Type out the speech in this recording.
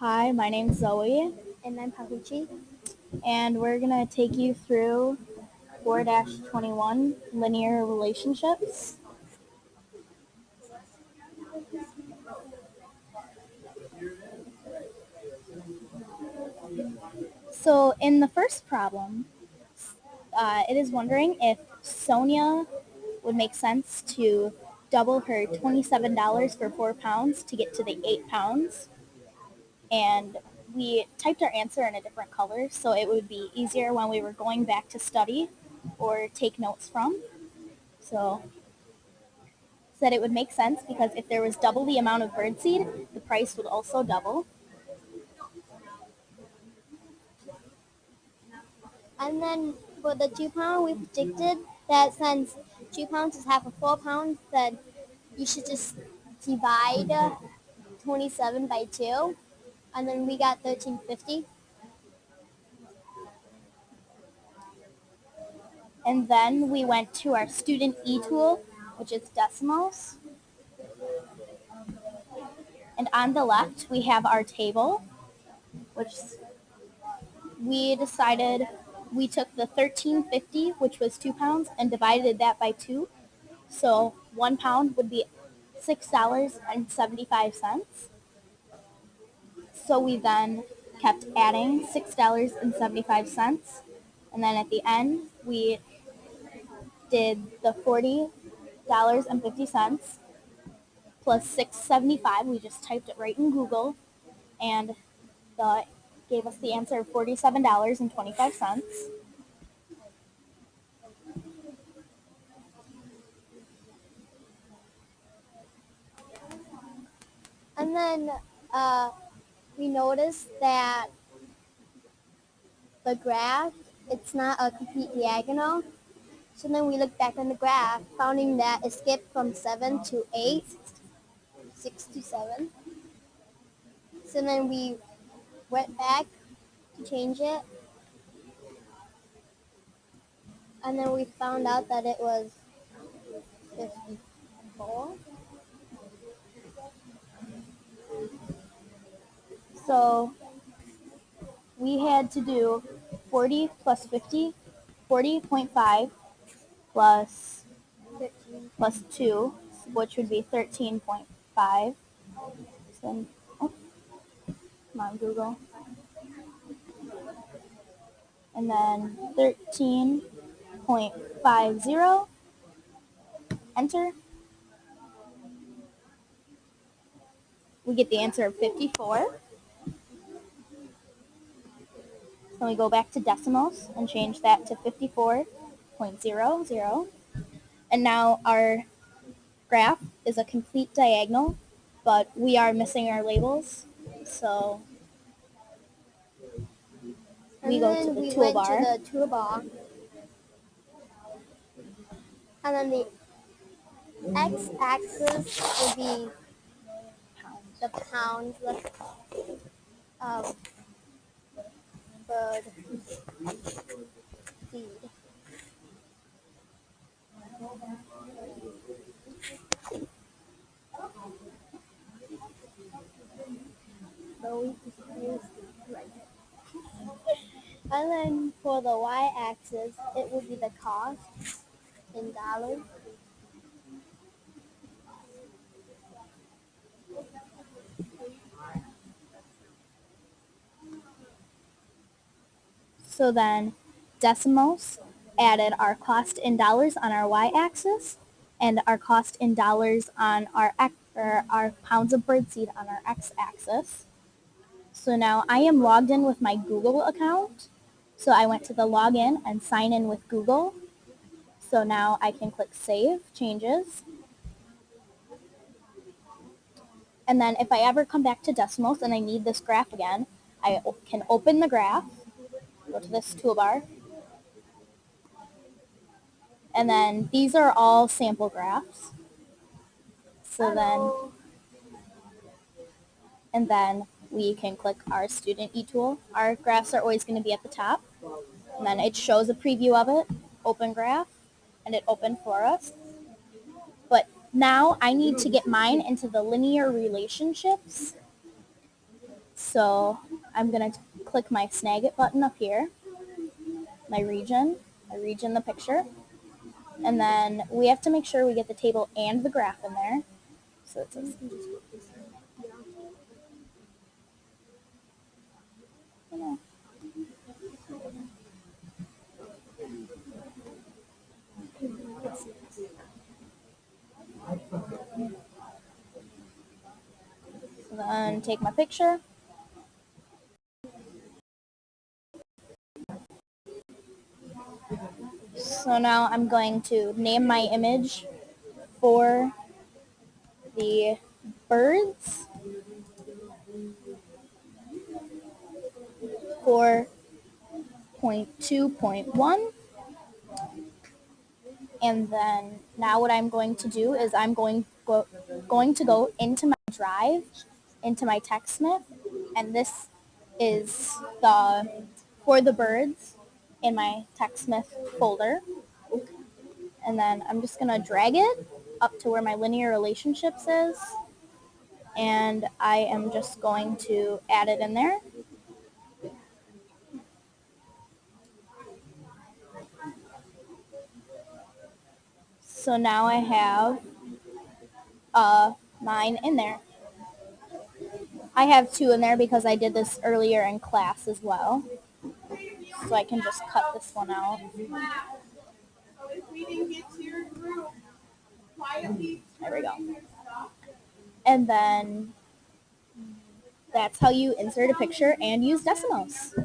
Hi, my name's Zoe, And I'm Pahouaci. and we're going to take you through 4-21 linear relationships. So in the first problem, it is wondering if Sonia would make sense to double her $27 for 4 pounds to get to the 8 pounds. And we typed our answer in a different color so it would be easier when we were going back to study or take notes from. So said it would make sense because if there was double the amount of birdseed, the price would also double. And then for the 2 pound, we predicted that since 2 pounds is half of 4 pounds, then you should just divide 27 by 2. And then we got 1350. And then we went to our student e-tool, which is decimals. And on the left, we have our table, which we decided we took the 1350, which was 2 pounds, and divided that by 2. So 1 pound would be $6.75. So we then kept adding $6.75. And then at the end, we did the $40.50 plus $6.75. We just typed it right in Google, and the gave us the answer of $47.25. And then we noticed that the graph, it's not a complete diagonal. So then we looked back on the graph, finding that it skipped from 7 to 8, 6 to 7. So then we went back to change it. And then we found out that it was 54. So we had to do 40 plus 50, 40.5 plus 13. plus 2, which would be 13.5. So, oh, come on, Google. And then 13.50, enter. We get the answer of 54. So we go back to decimals and change that to 54.00. And now our graph is a complete diagonal, but we are missing our labels. So we go to the we toolbar. went to the toolbar. And then the x-axis will be the pounds of bird seed. So we just use right. And then for the y-axis, it will be the cost in dollars. So then decimals added our cost in dollars on our y-axis and our cost in dollars on our pounds of birdseed on our x-axis. So now I am logged in with my Google account. So I went to the login and sign in with Google. So now I can click Save Changes. And then if I ever come back to decimals and I need this graph again, I can open the graph, go to this toolbar, and then these are all sample graphs. So then we can click our student e-tool. Our graphs are always going to be at the top. And then it shows a preview of it, open graph, and it opened for us. But now I need to get mine into the linear relationships. So I'm going to click my Snag It button up here, my region. I region the picture. And then we have to make sure we get the table and the graph in there. So it says, so then take my picture. So now I'm going to name my image for the birds 4.2.1. And then now what I'm going to do is I'm going to go into my drive, into my TechSmith, and this is the for the birds in my TechSmith folder. And then I'm just going to drag it up to where my linear relationships is. And I am just going to add it in there. So now I have mine in there. I have two in there because I did this earlier in class as well. So I can just cut this one out. There we go. And then that's how you insert a picture and use decimals.